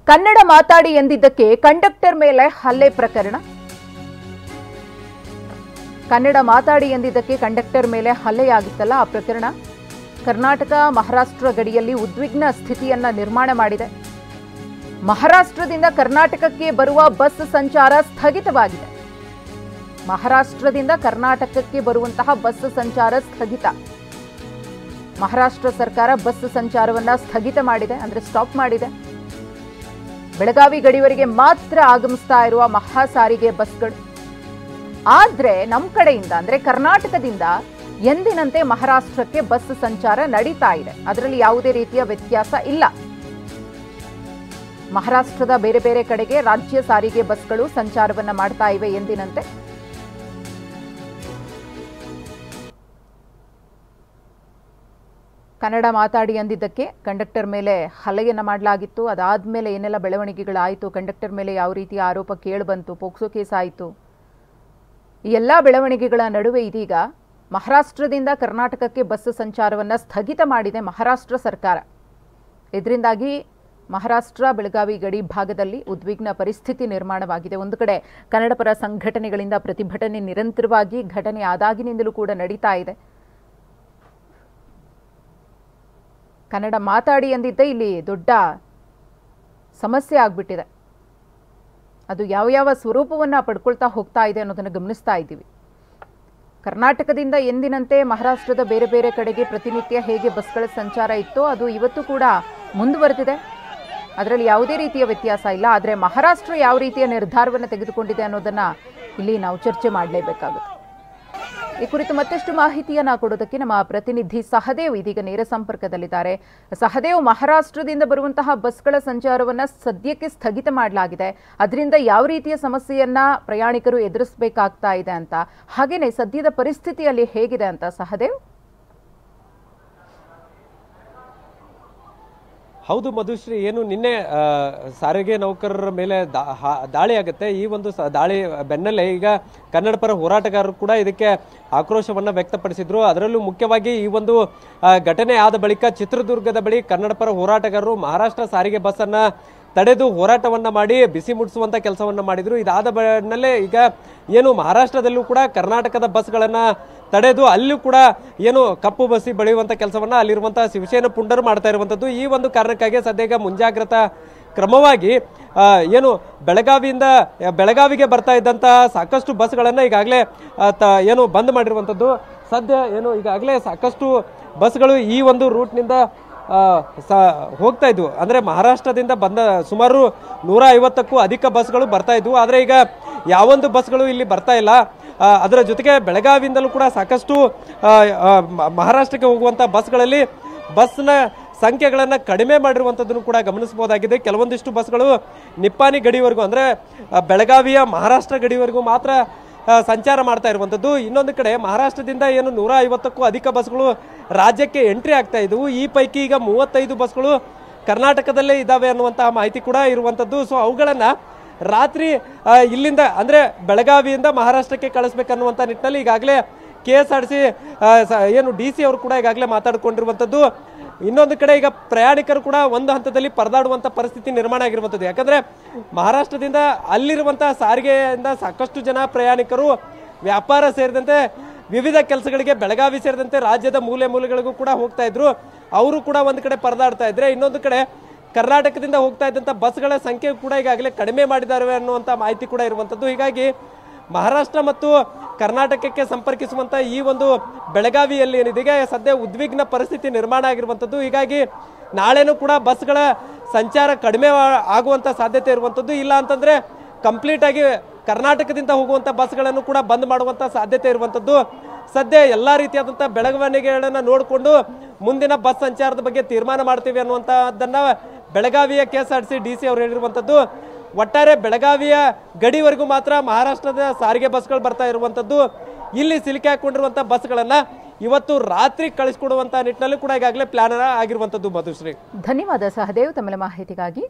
ಕನ್ನಡ ಮಾತಾಡಿ ಎಂದಿದ್ದಕ್ಕೆ ಕಂಡಕ್ಟರ್ ಮೇಲೆ ಹಲ್ಲೆ ಪ್ರಕರಣ. ಕನ್ನಡ ಮಾತಾಡಿ ಎಂದಿದ್ದಕ್ಕೆ ಕಂಡಕ್ಟರ್ ಮೇಲೆ ಹಲ್ಲೆಯಾಗಿತ್ತಲ್ಲ, ಆ ಪ್ರಕರಣ ಕರ್ನಾಟಕ ಮಹಾರಾಷ್ಟ್ರ ಗಡಿಯಲ್ಲಿ ಉದ್ವಿಗ್ನ ಸ್ಥಿತಿಯನ್ನ ನಿರ್ಮಾಣ ಮಾಡಿದೆ. ಮಹಾರಾಷ್ಟ್ರದಿಂದ ಕರ್ನಾಟಕಕ್ಕೆ ಬರುವ ಬಸ್ ಸಂಚಾರ ಸ್ಥಗಿತವಾಗಿದೆ. ಮಹಾರಾಷ್ಟ್ರದಿಂದ ಕರ್ನಾಟಕಕ್ಕೆ ಬರುವಂತಹ ಬಸ್ ಸಂಚಾರ ಸ್ಥಗಿತ. ಮಹಾರಾಷ್ಟ್ರ ಸರ್ಕಾರ ಬಸ್ ಸಂಚಾರವನ್ನ ಸ್ಥಗಿತ ಮಾಡಿದೆ, ಅಂದ್ರೆ ಸ್ಟಾಪ್ ಮಾಡಿದೆ. ಬೆಳಗಾವಿ ಗಡಿವರೆಗೆ ಮಾತ್ರ ಆಗಮಿಸ್ತಾ ಇರುವ ಮಹಾ ಸಾರಿಗೆ ಬಸ್ಗಳು. ಆದ್ರೆ ನಮ್ಮ ಕಡೆಯಿಂದ ಅಂದ್ರೆ ಕರ್ನಾಟಕದಿಂದ ಎಂದಿನಂತೆ ಮಹಾರಾಷ್ಟ್ರಕ್ಕೆ ಬಸ್ ಸಂಚಾರ ನಡೀತಾ ಇದೆ. ಅದರಲ್ಲಿ ಯಾವುದೇ ರೀತಿಯ ವ್ಯತ್ಯಾಸ ಇಲ್ಲ. ಮಹಾರಾಷ್ಟ್ರದ ಬೇರೆ ಬೇರೆ ಕಡೆಗೆ ರಾಜ್ಯ ಸಾರಿಗೆ ಬಸ್ಗಳು ಸಂಚಾರವನ್ನ ಮಾಡ್ತಾ ಇವೆ ಎಂದಿನಂತೆ. ಕನ್ನಡ ಮಾತಾಡಿ ಅಂದಿದ್ದಕ್ಕೆ ಕಂಡಕ್ಟರ್ ಮೇಲೆ ಹಲ್ಲೆಯನ್ನ ಮಾಡಲಾಗಿತ್ತು. ಅದಾದ್ಮೇಲೆ ಏನೆಲ್ಲ ಬೆಳವಣಿಗೆಗಳಾಯಿತು, ಕಂಡಕ್ಟರ್ ಮೇಲೆ ಯಾವ ರೀತಿಯ ಆರೋಪ ಕೇಳಿಬಂತು, ಪೋಕ್ಸೋ ಕೇಸ್ ಆಯಿತು, ಈ ಎಲ್ಲ ಬೆಳವಣಿಗೆಗಳ ನಡುವೆ ಇದೀಗ ಮಹಾರಾಷ್ಟ್ರದಿಂದ ಕರ್ನಾಟಕಕ್ಕೆ ಬಸ್ ಸಂಚಾರವನ್ನ ಸ್ಥಗಿತ ಮಾಡಿದೆ ಮಹಾರಾಷ್ಟ್ರ ಸರ್ಕಾರ. ಇದರಿಂದಾಗಿ ಮಹಾರಾಷ್ಟ್ರ ಬೆಳಗಾವಿ ಗಡಿ ಭಾಗದಲ್ಲಿ ಉದ್ವಿಗ್ನ ಪರಿಸ್ಥಿತಿ ನಿರ್ಮಾಣವಾಗಿದೆ. ಒಂದು ಕಡೆ ಕನ್ನಡಪರ ಸಂಘಟನೆಗಳಿಂದ ಪ್ರತಿಭಟನೆ ನಿರಂತರವಾಗಿ ಘಟನೆ ಆದಾಗಿನಿಂದಲೂ ಕೂಡ ನಡೀತಾ ಇದೆ. ಕನ್ನಡ ಮಾತಾಡಿ ಎಂದಿದ್ದೆ ಇಲ್ಲಿ ದೊಡ್ಡ ಸಮಸ್ಯೆ ಆಗ್ಬಿಟ್ಟಿದೆ. ಅದು ಯಾವ ಸ್ವರೂಪವನ್ನ ಪಡ್ಕೊಳ್ತಾ ಹೋಗ್ತಾ ಇದೆ ಅನ್ನೋದನ್ನು ಗಮನಿಸ್ತಾ ಇದ್ದೀವಿ. ಕರ್ನಾಟಕದಿಂದ ಎಂದಿನಂತೆ ಮಹಾರಾಷ್ಟ್ರದ ಬೇರೆ ಬೇರೆ ಕಡೆಗೆ ಪ್ರತಿನಿತ್ಯ ಹೇಗೆ ಬಸ್ಗಳ ಸಂಚಾರ ಇತ್ತೋ ಅದು ಇವತ್ತು ಕೂಡ ಮುಂದುವರೆದಿದೆ. ಅದರಲ್ಲಿ ಯಾವುದೇ ರೀತಿಯ ವ್ಯತ್ಯಾಸ ಇಲ್ಲ. ಆದರೆ ಮಹಾರಾಷ್ಟ್ರ ಯಾವ ರೀತಿಯ ನಿರ್ಧಾರವನ್ನು ತೆಗೆದುಕೊಂಡಿದೆ ಅನ್ನೋದನ್ನ ಇಲ್ಲಿ ನಾವು ಚರ್ಚೆ ಮಾಡಲೇಬೇಕಾಗುತ್ತೆ. ಈ ಕುರಿತು ಮತ್ತಷ್ಟು ಮಾಹಿತಿಯನ್ನ ಕೊಡೋದಕ್ಕೆ ನಮ್ಮ ಪ್ರತಿನಿಧಿ ಸಹದೇವ್ ಇದೀಗ ನೇರ ಸಂಪರ್ಕದಲ್ಲಿದ್ದಾರೆ. ಸಹದೇವ್, ಮಹಾರಾಷ್ಟ್ರದಿಂದ ಬರುವಂತಹ ಬಸ್ಗಳ ಸಂಚಾರವನ್ನ ಸದ್ಯಕ್ಕೆ ಸ್ಥಗಿತ ಮಾಡಲಾಗಿದೆ. ಅದರಿಂದ ಯಾವ ರೀತಿಯ ಸಮಸ್ಯೆಯನ್ನ ಪ್ರಯಾಣಿಕರು ಎದುರಿಸಬೇಕಾಗ್ತಾ ಇದೆ ಅಂತ, ಹಾಗೇನೆ ಸದ್ಯದ ಪರಿಸ್ಥಿತಿಯಲ್ಲಿ ಹೇಗಿದೆ ಅಂತ ಸಹದೇವ್? ಹೌದು ಮಧುಶ್ರೀ, ಏನು ನಿನ್ನೆ ಸಾರಿಗೆ ನೌಕರರ ಮೇಲೆ ದಾಳಿ ಆಗುತ್ತೆ. ಈ ಒಂದು ದಾಳಿ ಬೆನ್ನಲ್ಲೇ ಈಗ ಕನ್ನಡ ಪರ ಹೋರಾಟಗಾರರು ಕೂಡ ಇದಕ್ಕೆ ಆಕ್ರೋಶವನ್ನು ವ್ಯಕ್ತಪಡಿಸಿದ್ರು. ಅದರಲ್ಲೂ ಮುಖ್ಯವಾಗಿ ಈ ಒಂದು ಘಟನೆ ಆದ ಬಳಿಕ ಚಿತ್ರದುರ್ಗದ ಬಳಿ ಕನ್ನಡ ಪರ ಹೋರಾಟಗಾರರು ಮಹಾರಾಷ್ಟ್ರ ಸಾರಿಗೆ ಬಸ್ಸನ್ನು ತಡೆದು ಹೋರಾಟವನ್ನು ಮಾಡಿ ಬಿಸಿ ಮುಟ್ಟಿಸುವಂಥ ಕೆಲಸವನ್ನು ಮಾಡಿದರು. ಇದಾದ ಬೆನ್ನಲ್ಲೇ ಈಗ ಏನು ಮಹಾರಾಷ್ಟ್ರದಲ್ಲೂ ಕೂಡ ಕರ್ನಾಟಕದ ಬಸ್ಗಳನ್ನು ತಡೆದು ಅಲ್ಲೂ ಕೂಡ ಏನು ಕಪ್ಪು ಬಸಿ ಬಳಿಯುವಂಥ ಕೆಲಸವನ್ನು ಅಲ್ಲಿರುವಂಥ ಶಿವಸೇನಾ ಪುಂಡರು ಮಾಡ್ತಾ ಇರುವಂಥದ್ದು. ಈ ಒಂದು ಕಾರಣಕ್ಕಾಗಿ ಸದ್ಯ ಈಗ ಮುಂಜಾಗ್ರತಾ ಕ್ರಮವಾಗಿ ಏನು ಬೆಳಗಾವಿಗೆ ಬರ್ತಾ ಇದ್ದಂತಹ ಸಾಕಷ್ಟು ಬಸ್ಗಳನ್ನು ಈಗಾಗಲೇ ಏನು ಬಂದ್ ಮಾಡಿರುವಂಥದ್ದು. ಸದ್ಯ ಏನು ಈಗಾಗಲೇ ಸಾಕಷ್ಟು ಬಸ್ಗಳು ಈ ಒಂದು ರೂಟ್ನಿಂದ ಹೋಗ್ತಾ ಇದ್ವು. ಅಂದರೆ ಮಹಾರಾಷ್ಟ್ರದಿಂದ ಬಂದ ಸುಮಾರು 150ಕ್ಕೂ ಅಧಿಕ ಬಸ್ಗಳು ಬರ್ತಾ ಇದ್ವು. ಆದರೆ ಈಗ ಯಾವೊಂದು ಬಸ್ಗಳು ಇಲ್ಲಿ ಬರ್ತಾ ಇಲ್ಲ. ಅದರ ಜೊತೆಗೆ ಬೆಳಗಾವಿಯಿಂದಲೂ ಕೂಡ ಸಾಕಷ್ಟು ಮಹಾರಾಷ್ಟ್ರಕ್ಕೆ ಹೋಗುವಂಥ ಬಸ್ಗಳಲ್ಲಿ ಬಸ್ನ ಸಂಖ್ಯೆಗಳನ್ನು ಕಡಿಮೆ ಮಾಡಿರುವಂಥದ್ದನ್ನು ಕೂಡ ಗಮನಿಸಬಹುದಾಗಿದೆ. ಕೆಲವೊಂದಿಷ್ಟು ಬಸ್ಗಳು ನಿಪ್ಪಾಣಿ ಗಡಿವರೆಗೂ ಅಂದರೆ ಬೆಳಗಾವಿಯ ಮಹಾರಾಷ್ಟ್ರ ಗಡಿವರೆಗೂ ಮಾತ್ರ ಸಂಚಾರ ಮಾಡ್ತಾ ಇರುವಂಥದ್ದು. ಇನ್ನೊಂದು ಕಡೆ ಮಹಾರಾಷ್ಟ್ರದಿಂದ ಏನು 150ಕ್ಕೂ ಅಧಿಕ ಬಸ್ಗಳು ರಾಜ್ಯಕ್ಕೆ ಎಂಟ್ರಿ ಆಗ್ತಾ ಇದ್ವು. ಈ ಪೈಕಿ ಈಗ 35 ಬಸ್ಗಳು ಕರ್ನಾಟಕದಲ್ಲೇ ಇದ್ದಾವೆ ಅನ್ನುವಂತಹ ಮಾಹಿತಿ ಕೂಡ ಇರುವಂಥದ್ದು. ಸೊ ಅವುಗಳನ್ನು ರಾತ್ರಿ ಇಲ್ಲಿಂದ ಅಂದರೆ ಬೆಳಗಾವಿಯಿಂದ ಮಹಾರಾಷ್ಟ್ರಕ್ಕೆ ಕಳಿಸ್ಬೇಕನ್ನುವಂಥ ನಿಟ್ಟಿನಲ್ಲಿ ಈಗಾಗಲೇ KSRTC ಏನು DC ಅವರು ಕೂಡ ಈಗಾಗಲೇ ಮಾತಾಡಿಕೊಂಡಿರುವಂಥದ್ದು. ಇನ್ನೊಂದು ಕಡೆ ಈಗ ಪ್ರಯಾಣಿಕರು ಕೂಡ ಒಂದು ಹಂತದಲ್ಲಿ ಪರದಾಡುವಂಥ ಪರಿಸ್ಥಿತಿ ನಿರ್ಮಾಣ ಆಗಿರುವಂಥದ್ದು. ಯಾಕಂದರೆ ಮಹಾರಾಷ್ಟ್ರದಿಂದ ಅಲ್ಲಿರುವಂಥ ಸಾರಿಗೆಯಿಂದ ಸಾಕಷ್ಟು ಜನ ಪ್ರಯಾಣಿಕರು ವ್ಯಾಪಾರ ಸೇರಿದಂತೆ ವಿವಿಧ ಕೆಲಸಗಳಿಗೆ ಬೆಳಗಾವಿ ಸೇರಿದಂತೆ ರಾಜ್ಯದ ಮೂಲೆಗಳಿಗೂ ಕೂಡ ಹೋಗ್ತಾ ಇದ್ರು. ಅವರು ಕೂಡ ಒಂದು ಕಡೆ ಪರದಾಡ್ತಾ ಇದ್ರೆ, ಇನ್ನೊಂದು ಕಡೆ ಕರ್ನಾಟಕದಿಂದ ಹೋಗ್ತಾ ಇದ್ದಂಥ ಬಸ್ಗಳ ಸಂಖ್ಯೆ ಕೂಡ ಈಗಾಗಲೇ ಕಡಿಮೆ ಮಾಡಿದ್ದಾರೆ ಅನ್ನುವಂಥ ಮಾಹಿತಿ ಕೂಡ ಇರುವಂಥದ್ದು. ಹೀಗಾಗಿ ಮಹಾರಾಷ್ಟ್ರ ಮತ್ತು ಕರ್ನಾಟಕಕ್ಕೆ ಸಂಪರ್ಕಿಸುವಂಥ ಈ ಒಂದು ಬೆಳಗಾವಿಯಲ್ಲಿ ಏನಿದೆ ಸದ್ಯ ಉದ್ವಿಗ್ನ ಪರಿಸ್ಥಿತಿ ನಿರ್ಮಾಣ ಆಗಿರುವಂಥದ್ದು. ಹೀಗಾಗಿ ನಾಳೆನೂ ಕೂಡ ಬಸ್ಗಳ ಸಂಚಾರ ಕಡಿಮೆ ಆಗುವಂಥ ಸಾಧ್ಯತೆ ಇರುವಂಥದ್ದು. ಇಲ್ಲ ಅಂತಂದರೆ ಕಂಪ್ಲೀಟ್ ಆಗಿ ಕರ್ನಾಟಕದಿಂದ ಹೋಗುವಂಥ ಬಸ್ಗಳನ್ನು ಕೂಡ ಬಂದ್ ಮಾಡುವಂಥ ಸಾಧ್ಯತೆ ಇರುವಂಥದ್ದು. ಸದ್ಯ ಎಲ್ಲ ರೀತಿಯಾದಂಥ ಬೆಳವಣಿಗೆಗಳನ್ನು ನೋಡಿಕೊಂಡು ಮುಂದಿನ ಬಸ್ ಸಂಚಾರದ ಬಗ್ಗೆ ತೀರ್ಮಾನ ಮಾಡ್ತೀವಿ ಅನ್ನುವಂಥದ್ದನ್ನು ಬೆಳಗಾವಿಯ KSRTC DC ಅವರು ಹೇಳಿರುವಂಥದ್ದು. ಒಟ್ಟಾರೆ ಬೆಳಗಾವಿಯ ಗಡಿವರೆಗೂ ಮಾತ್ರ ಮಹಾರಾಷ್ಟ್ರದ ಸಾರಿಗೆ ಬಸ್ಗಳು ಬರ್ತಾ ಇರುವಂಥದ್ದು. ಇಲ್ಲಿ ಸಿಲುಕಿ ಹಾಕೊಂಡಿರುವಂಥ ಬಸ್ಗಳನ್ನು ಇವತ್ತು ರಾತ್ರಿ ಕಳಿಸ್ಕೊಡುವಂಥ ನಿಟ್ಟಿನಲ್ಲಿ ಕೂಡ ಈಗಾಗಲೇ ಪ್ಲಾನ್ ಆಗಿರುವಂಥದ್ದು. ಮಧುಶ್ರೀ, ಧನ್ಯವಾದ ಸಹದೇವ್ ತಮ್ಮ ಮಾಹಿತಿಗಾಗಿ.